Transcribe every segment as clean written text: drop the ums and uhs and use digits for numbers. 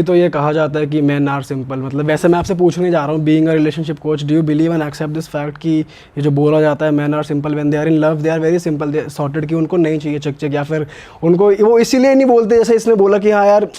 तो ये कहा जाता है कि मेन आर सिंपल, मतलब वैसे मैं आपसे पूछने जा रहा हूँ, being a relationship coach, do you believe and accept this fact कि ये जो बोला जाता है men are simple when they are in love, they are very simple, they sorted, कि उनको नहीं चाहिए चक चक, या फिर उनको वो इसीलिए नहीं बोलते जैसे इसने बोला कि हाँ यार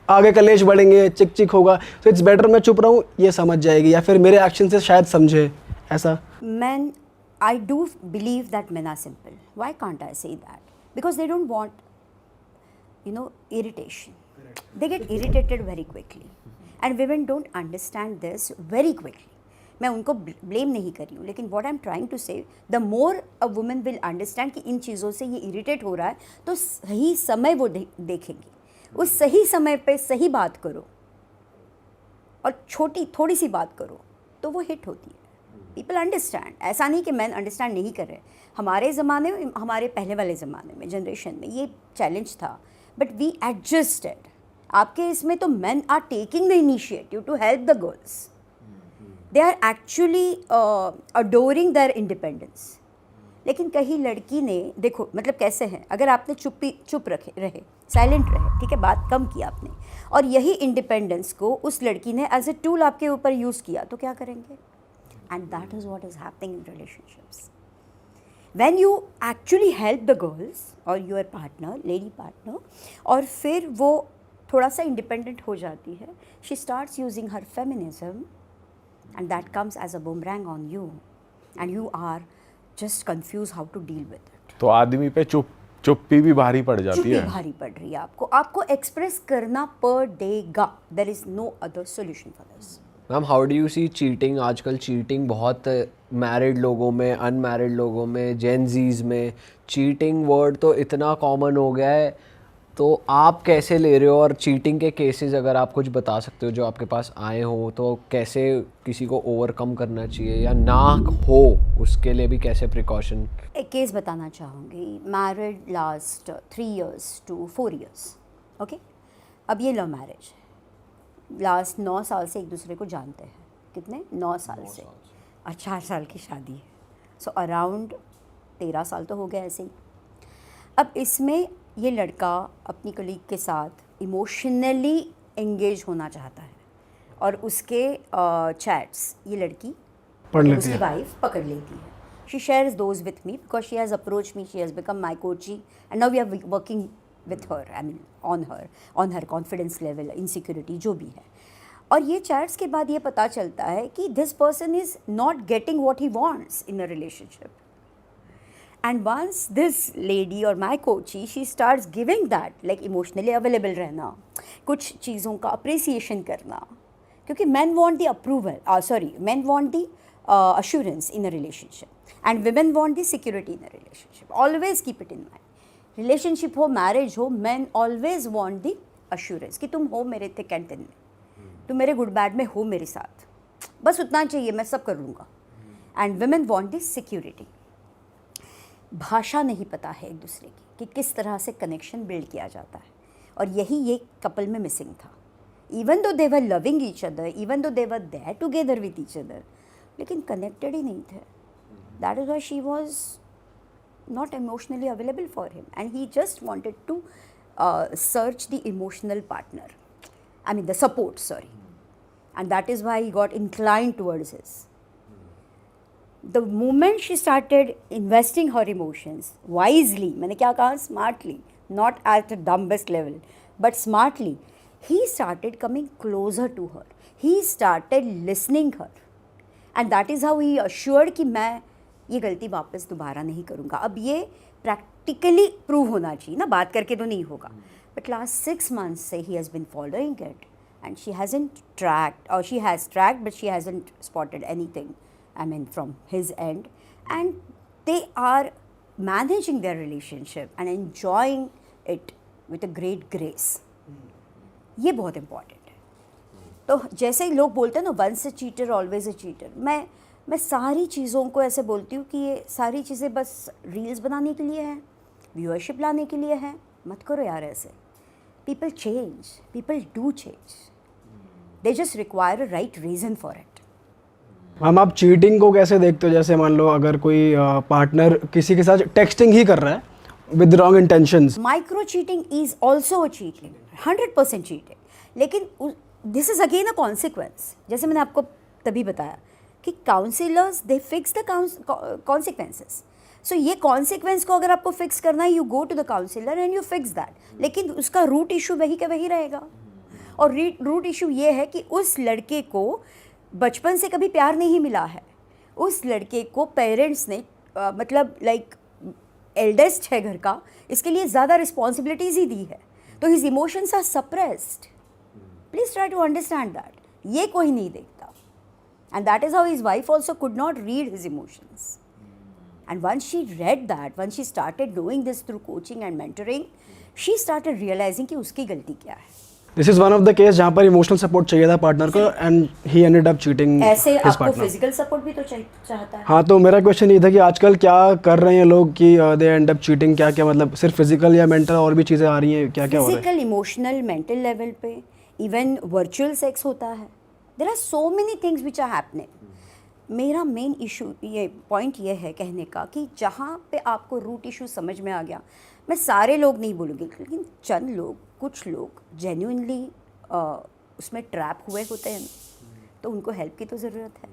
आगे कलेश बढ़ेंगे, चिक चिक होगा, तो इट्स बेटर मैं चुप रहूँ, ये समझ जाएगी, या फिर मेरे एक्शन से शायद समझे, ऐसा? Men, I do believe that men are simple. Why can't I say that? Because they don't want, irritation. They get irritated very quickly. And women don't understand this very quickly. मैं उनको blame नहीं कर रही हूँ, लेकिन what I'm trying to say, the more a woman will understand कि इन चीज़ों से ये इरिटेट हो रहा है, तो सही समय वो देखेंगी, उस सही समय पे सही बात करो और थोड़ी सी बात करो तो वो हिट होती है. People understand. ऐसा नहीं कि मैन अंडरस्टैंड नहीं कर रहे. हमारे ज़माने में, हमारे पहले वाले ज़माने में, जनरेशन में ये चैलेंज था, बट वी एडजस्टेड. आपके इसमें तो man are taking the initiative to help the girls. They are actually adoring their independence. लेकिन कहीं लड़की ने, देखो मतलब कैसे हैं, अगर आपने चुप रहे, साइलेंट रहे, ठीक है, बात कम की आपने, और यही इंडिपेंडेंस को उस लड़की ने एज ए टूल आपके ऊपर यूज़ किया, तो क्या करेंगे? And that is what is happening in relationships. When you actually help the girls or your partner, lady partner, और फिर वो थोड़ा सा independent हो जाती है, she starts using her feminism and that comes as a boomerang on you and you are just confused how to deal with it. तो आदमी पे चुप्पी भी भारी पड़ जाती है. चुप्पी भारी पड़ रही है आपको एक्सप्रेस करना पड़ेगा. There is no other solution for this. Ma'am, how do you see cheating? आजकल चीटिंग बहुत मैरिड लोगों में, अनमैरिड लोगों में, जेन जीज में चीटिंग वर्ड तो इतना कॉमन हो गया है, तो आप कैसे ले रहे हो? और चीटिंग के केसेस अगर आप कुछ बता सकते हो जो आपके पास आए हो, तो कैसे किसी को ओवरकम करना चाहिए या ना हो, उसके लिए भी कैसे प्रिकॉशन? एक केस बताना चाहूँगी. Married last 3 years to 4 years. Okay, अब ये लव मैरिज है. लास्ट 9 साल से एक दूसरे को जानते हैं. कितने? 9 साल से. और 4 साल की शादी है. सो अराउंड 13 साल तो हो गया ऐसे ही. अब इसमें ये लड़का अपनी कलीग के साथ इमोशनली एंगेज होना चाहता है और उसके चैट्स ये लड़की पढ़ लेती उसकी है, वाइफ पकड़ लेती है. She shares those with me because she has approach me, she has become my coachee and now we are working with her, I mean on her confidence level, insecurity जो भी है. और ये चैट्स के बाद ये पता चलता है कि this person is not getting what he wants in a relationship. And once this lady or my coachee, she starts giving that, like emotionally available रहना, कुछ चीज़ों का appreciation करना, क्योंकि men want the approval, men want the assurance in a relationship and women want the security in a relationship. Always keep it in mind. Relationship हो, marriage हो, man always want the assurance कि तुम हो मेरे thick and thin में, तुम मेरे good bad में हो मेरे साथ, बस उतना चाहिए, मैं सब कर लूँगा. And women want the security. भाषा नहीं पता है एक दूसरे की कि किस तरह से कनेक्शन बिल्ड किया जाता है, और यही ये कपल में मिसिंग था. Even though they were loving each other, even though they were there together with each other, लेकिन कनेक्टेड ही नहीं थे. That is why she was not emotionally available for him and he just wanted to search the emotional partner, I mean the support, and that is why he got inclined towards his. The moment she started investing her emotions wisely, मैंने क्या कहा, smartly, not at the dumbest level but smartly, he started coming closer to her, he started listening her and that is how he assured कि मैं ये गलती वापस दोबारा नहीं करूँगा. अब ये प्रैक्टिकली प्रूव होना चाहिए ना, बात करके तो नहीं होगा. बट लास्ट 6 months से ही has been following it and she hasn't tracked, और she has tracked but she hasn't spotted anything, I mean from his end, and they are managing their relationship and enjoying it with a great grace. ये बहुत important है. तो जैसे ही लोग बोलते हैं ना, once a cheater always a cheater, मैं सारी चीज़ों को ऐसे बोलती हूँ कि ये सारी चीज़ें बस रील्स बनाने के लिए हैं, व्यूअरशिप लाने के लिए हैं. मत करो यार ऐसे. People change, people do change, they just require a right reason for it. Ma'am आप चीटिंग को कैसे देखते हो? जैसे मान लो अगर कोई पार्टनर किसी के साथ टेक्सटिंग ही कर रहा है with wrong intentions. Micro cheating is also a cheating, 100% cheating. लेकिन this is again a consequence, जैसे मैंने आपको तभी बताया कि counsellors they fix the consequences. So ये कॉन्सिक्वेंस को अगर आपको फिक्स करना है, you go to the counsellor and you fix that, लेकिन उसका रूट इशू वही का वही रहेगा। और रूट इशू ये है कि उस लड़के को बचपन से कभी प्यार नहीं मिला है, उस लड़के को पेरेंट्स ने मतलब लाइक एल्डेस्ट है घर का, इसके लिए ज़्यादा रिस्पॉन्सिबिलिटीज़ ही दी है, तो his emotions are suppressed. Please try to understand that, ये कोई नहीं देखता। And that is how his wife also could not read his emotions. And once she read that, once she started doing this through coaching and mentoring, she started realizing कि उसकी गलती क्या है। This is one of the case जहाँ पर emotional support चाहिए था partner को and he ended up cheating ऐसे हिज आपको पार्टनर। फिजिकल सपोर्ट भी तो चाहता है। हाँ, तो मेरा क्वेश्चन ये था कि आजकल क्या कर रहे हैं लोग कि दे एंड अप चीटिंग, क्या क्या मतलब सिर्फ फिजिकल या मेंटल और भी चीज़ें आ रही हैं, क्या क्या हो रहा है? फिजिकल, इमोशनल, मेंटल लेवल पे, इवन वर्चुअल सेक्स होता है। There are so many things which are happening. मेरा मेन इशू ये पॉइंट ये है कहने का कि जहाँ पे आपको रूट इशू समझ में आ गया, मैं सारे लोग नहीं बोलूँगी, लेकिन चंद लोग, कुछ लोग जेन्युइनली उसमें ट्रैप हुए होते हैं, तो उनको हेल्प की तो ज़रूरत है।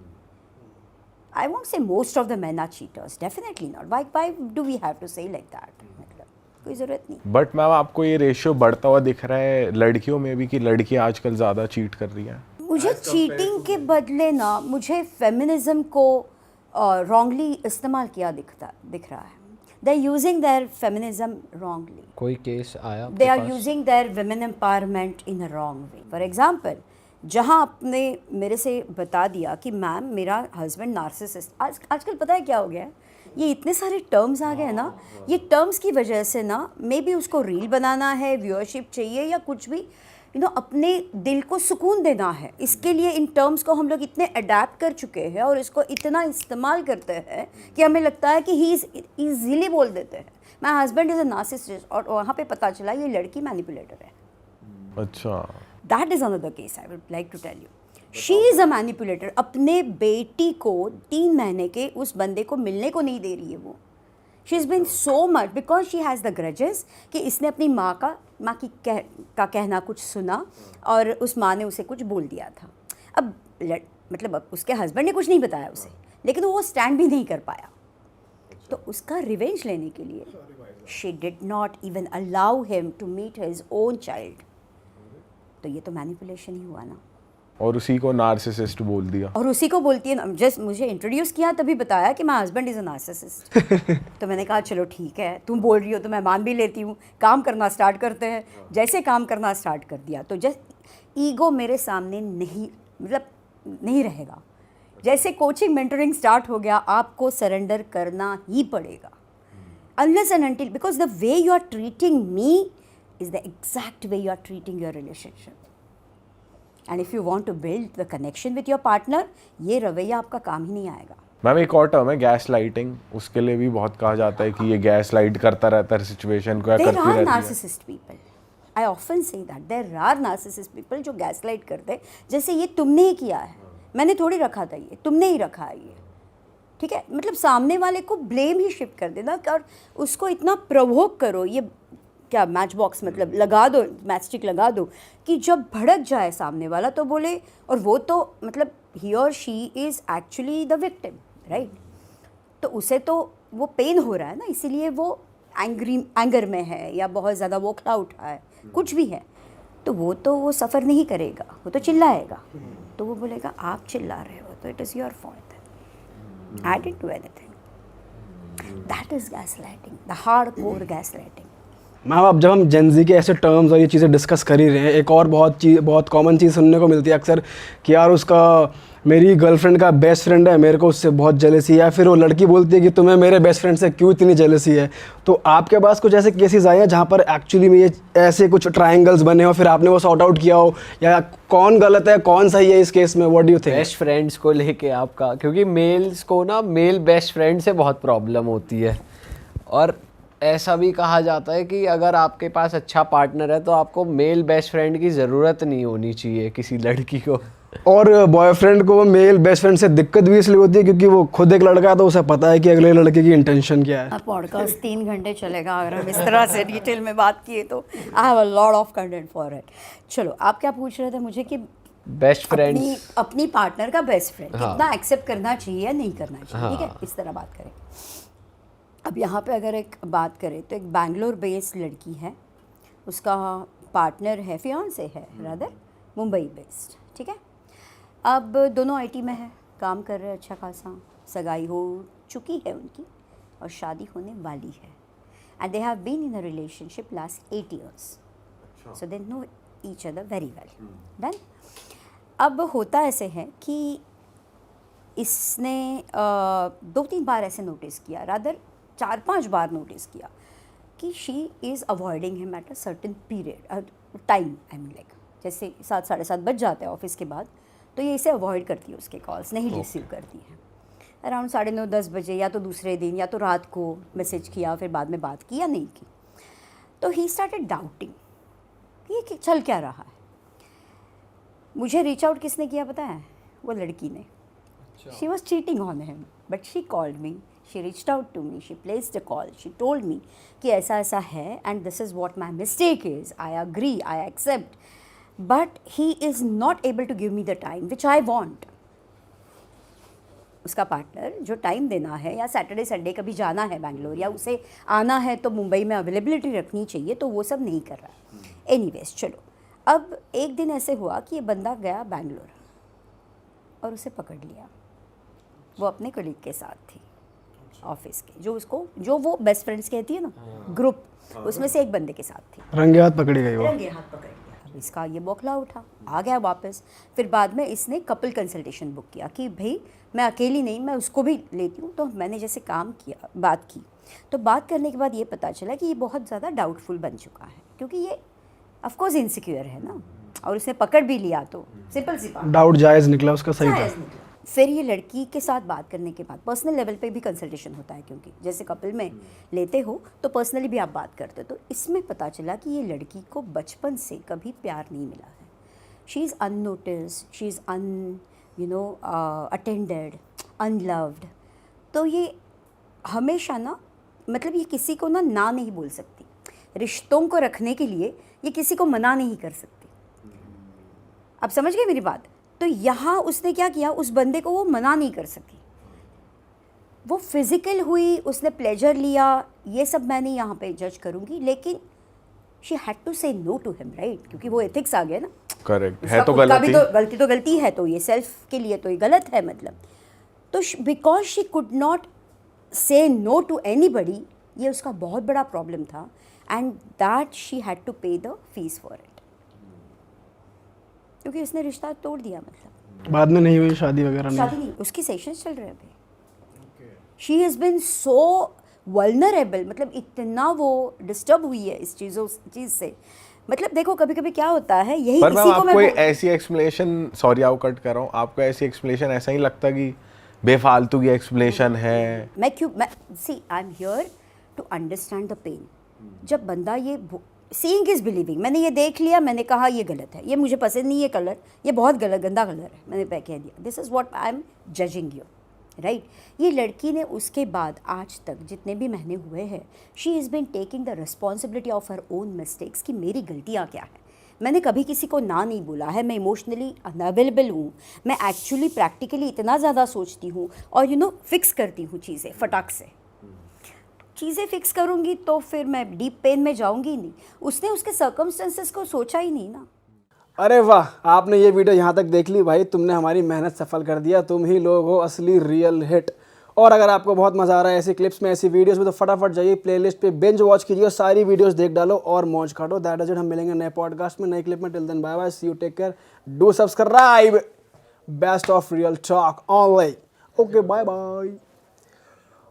I want say most of the man are cheaters, definitely not. Why do we have to say like that? मतलब कोई ज़रूरत नहीं। बट मैम आपको ये रेशियो बढ़ता हुआ दिख रहा है लड़कियों में भी कि लड़कियां आजकल ज़्यादा चीट कर रही हैं? मुझे चीटिंग के बदले ना मुझे फेमिनिज्म को रॉन्गली इस्तेमाल किया दिख रहा है। They are using their feminism wrongly. कोई केस आया? They are using their women empowerment in a wrong way. For example, जहाँ आपने मेरे से बता दिया कि मैम मेरा हस्बैंड नार्सिसिस्ट, आजकल पता है क्या हो गया है, ये इतने सारे टर्म्स आ गए हैं ना, ये टर्म्स की वजह से ना मे बी उसको रील बनाना है, व्यूअरशिप चाहिए या कुछ भी, अपने दिल को सुकून देना है, इसके लिए इन टर्म्स को हम लोग इतने अडेप्ट कर चुके हैं और इसको इतना इस्तेमाल करते हैं कि हमें लगता है कि ही इजीली बोल देते हैं my husband is a narcissist, और वहाँ पे पता चला ये लड़की मैनिपुलेटर है। अच्छा, that is another case I would like to tell you. She is a manipulator. अपने बेटी को 3 महीने के उस बंदे को मिलने को नहीं दे रही है वो। She is been so much because she has the grudges कि इसने अपनी माँ की कहना कुछ सुना और उस माँ ने उसे कुछ बोल दिया था। अब मतलब अब उसके हस्बैंड ने कुछ नहीं बताया उसे, लेकिन वो स्टैंड भी नहीं कर पाया, तो उसका रिवेंज लेने के लिए she did not even allow him to meet his own child. तो ये तो मैनिपुलेशन ही हुआ ना। और उसी को नार्सिसिस्ट बोल दिया। और उसी को बोलती है, जस्ट मुझे इंट्रोड्यूस किया तभी बताया कि my husband is a narcissist. तो मैंने कहा चलो ठीक है, तुम बोल रही हो तो मैं मान भी लेती हूँ, काम करना स्टार्ट करते हैं। जैसे काम करना स्टार्ट कर दिया तो जस्ट ईगो मेरे सामने नहीं रहेगा। जैसे कोचिंग मेंटरिंग स्टार्ट हो गया, आपको सरेंडर करना ही पड़ेगा, unless and until, because the way you are treating me is the exact way you are treating your relationship. And if you want to build the connection with your partner, ये रवैया आपका काम ही नहीं आएगा। Ma'am एक और term है gas lighting, उसके लिए भी बहुत कहा जाता है कि ये गैस लाइट करता रहता है सिचुएशन को या There करती are रहती है। narcissist people. I often say that there are narcissist people जो गैसलाइट करते हैं, जैसे ये तुमने ही किया है, मैंने थोड़ी रखा था, ये तुमने ही रखा है, ये ठीक है। मतलब सामने वाले को ब्लेम ही शिफ्ट कर देना और उसको इतना प्रवोक करो, ये क्या मैच बॉक्स मतलब लगा दो, मैच स्टिक लगा दो कि जब भड़क जाए सामने वाला तो बोले, और वो तो मतलब ही और she is actually the victim, right. तो उसे तो वो पेन हो रहा है ना, इसीलिए वो एंगर में है या बहुत ज़्यादा वो खला उठा है, कुछ भी है, तो वो सफ़र नहीं करेगा, वो तो चिल्लाएगा। तो वो बोलेगा आप चिल्ला रहे हो तो it is your fault, I didn't do anything. That is gaslighting, the hardcore gaslighting. Ma'am अब जब हम जेनजी के ऐसे टर्म्स और ये चीज़ें डिस्कस कर ही रहे हैं, एक और बहुत कॉमन चीज़ सुनने को मिलती है अक्सर कि यार उसका मेरी गर्लफ्रेंड का बेस्ट फ्रेंड है, मेरे को उससे बहुत जेलसी है, या फिर वो लड़की बोलती है कि तुम्हें मेरे बेस्ट फ्रेंड से क्यों इतनी जेलसी है। तो आपके पास कुछ ऐसे केसेस आए हैं जहाँ पर एक्चुअली में ये ऐसे कुछ ट्रायंगल्स बने हो, फिर आपने वो सॉर्ट आउट किया हो, या कौन गलत है कौन सही है इस केस में? What do you think? Best friends को लेके आपका, क्योंकि मेल्स को ना मेल बेस्ट फ्रेंड से बहुत प्रॉब्लम होती है, और ऐसा भी कहा जाता है कि अगर आपके पास अच्छा पार्टनर है तो आपको मेल बेस्ट फ्रेंड की ज़रूरत नहीं होनी चाहिए किसी लड़की को। और बॉयफ्रेंड को मेल बेस्ट फ्रेंड से दिक्कत भी इसलिए होती है क्योंकि वो खुद एक लड़का है, तो उसे पता है कि अगले लड़के की इंटेंशन क्या है। अब पॉडकास्ट 3 घंटे चलेगा अगर हम इस तरह से डिटेल में बात किए तो। I have a lot of content for it. चलो, आप क्या पूछ रहे थे मुझे कि बेस्ट फ्रेंड्स, अपनी पार्टनर का बेस्ट फ्रेंड हाँ। कितना एक्सेप्ट करना चाहिए या नहीं करना चाहिए, ठीक है, हाँ। इस तरह बात करें। अब यहाँ पे अगर एक बात करें तो एक बैंगलोर बेस्ड लड़की है, उसका पार्टनर है, फियांसे है रादर, मुंबई बेस्ड, ठीक है। अब दोनों आईटी में है, काम कर रहे हैं अच्छा खासा, सगाई हो चुकी है उनकी और शादी होने वाली है। And they have been in a relationship last 8 years, so they know each other very well. Done. अब होता ऐसे है कि इसने 2-3 बार ऐसे नोटिस किया, रादर 4-5 बार नोटिस किया कि she is avoiding him at a certain period time. I mean like जैसे 7-7:30 बज जाते हैं ऑफिस के बाद, तो ये इसे अवॉइड करती है, उसके कॉल्स नहीं रिसीव करती है। अराउंड 9:30-10 बजे या तो दूसरे दिन या तो रात को मैसेज किया, फिर बाद में बात की या नहीं की। तो ही स्टार्टेड डाउटिंग ये चल क्या रहा है। मुझे रीच आउट किसने किया पता है? वो लड़की ने। She was cheating on him but she called me, she reached out to me, she placed a call, she told me कि ऐसा ऐसा है and this is what my mistake is, I agree, I accept, but he is not able to give me the time which I want. उसका partner जो time देना है, या Saturday Sunday कभी जाना है बैंगलोर, या उसे आना है तो मुंबई में अवेलेबिलिटी रखनी चाहिए, तो वो सब नहीं कर रहा है। एनीवेज चलो, अब एक दिन ऐसे हुआ कि ये बंदा गया बैंगलोर और उसे पकड़ लिया। वो अपने कलीग के साथ थी ऑफिस के, जो वो बेस्ट फ्रेंड्स कहती है ना, ग्रुप, उसमें से एक बंदे के साथ थी। रंगे हाथ पकड़ी गई वो। रंगे हाथ पकड़ लिया। अब इसका ये बौखला उठा, आ गया वापस। फिर बाद में इसने कपल कंसल्टेशन बुक किया कि भाई मैं अकेली नहीं, मैं उसको भी लेती हूँ। तो मैंने जैसे काम किया, बात की, तो बात करने के बाद ये पता चला कि ये बहुत ज़्यादा डाउटफुल बन चुका है, क्योंकि ये ऑफकोर्स इनसिक्योर है ना, और उसने पकड़ भी लिया तो सिंपल सी बात, डाउट जायज़ निकला उसका, सही था। जायज़ निकला। फिर ये लड़की के साथ बात करने के बाद पर्सनल लेवल पे भी कंसल्टेशन होता है, क्योंकि जैसे कपल में लेते हो तो पर्सनली भी आप बात करते हो। तो इसमें पता चला कि ये लड़की को बचपन से कभी प्यार नहीं मिला है। She is unnoticed, she is attended, unloved. तो ये हमेशा ना, मतलब ये किसी को ना नहीं बोल सकती, रिश्तों को रखने के लिए ये किसी को मना नहीं कर सकती। आप समझ गए मेरी बात? तो यहाँ उसने क्या किया, उस बंदे को वो मना नहीं कर सकी, वो फिजिकल हुई, उसने प्लेजर लिया, ये सब मैं नहीं यहाँ पे जज करूँगी, लेकिन शी हैड टू से नो टू हिम, राइट? क्योंकि वो एथिक्स आ गया ना। करेक्ट उसका है, तो खुद का भी गलती तो गलती है, तो ये सेल्फ के लिए तो ये गलत है, मतलब। तो because she could not say no to anybody, ये उसका बहुत बड़ा प्रॉब्लम था, and that she had to pay the fees for it, क्योंकि उसने रिश्ता तोड़ दिया। मतलब बाद में नहीं हुई शादी वगैरह नहीं। शादी नहीं, उसकी सेशंस चल रहे हैं अभी। She has been so vulnerable, मतलब इतना वो डिस्टर्ब हुई है इस चीज़ से। मतलब देखो, कभी कभी क्या होता है, यही पर मैम इसी को आपको मैं ऐसी एक्सप्लेनेशन, सॉरी आप कट कर रहा हूँ, आपको ऐसी एक्सप्लेनेशन ऐसा ही लगता कि बेफालतू की एक्सप्लेनेशन है? मैं see I am here to understand the pain. जब बंदा ये सीइंग इज बिलीविंग, मैंने ये देख लिया, मैंने कहा ये गलत है, ये मुझे पसंद नहीं, ये कलर ये बहुत गलत गंदा कलर है, मैंने कह दिया, this is what I am judging you, right? ये लड़की ने उसके बाद आज तक जितने भी महीने हुए हैं, she is been taking the responsibility of her own mistakes कि मेरी गलतियाँ क्या है। मैंने कभी किसी को ना नहीं बोला है, मैं इमोशनली अनअवेलेबल हूँ, मैं एक्चुअली प्रैक्टिकली इतना ज़्यादा सोचती हूँ और फिक्स करती हूँ चीज़ें फटाक से। चीज़ें फिक्स करूँगी तो फिर मैं डीप पेन में जाऊँगी नहीं। उसने उसके सर्कमस्टेंसेस को सोचा ही नहीं ना। अरे वाह, आपने ये वीडियो यहाँ तक देख ली भाई, तुमने हमारी मेहनत सफल कर दिया, तुम ही लोग हो असली रियल हिट। और अगर आपको बहुत मज़ा आ रहा है ऐसी क्लिप्स में, ऐसी वीडियोस में, तो फटाफट जाइए प्लेलिस्ट पे बिंज वॉच कीजिए, सारी वीडियोस देख डालो और मौज काटो। That is it. हम मिलेंगे नए पॉडकास्ट में, नई क्लिप में। Till then bye bye, see you, take care, do subscribe. Best of real talk online. Okay, bye bye.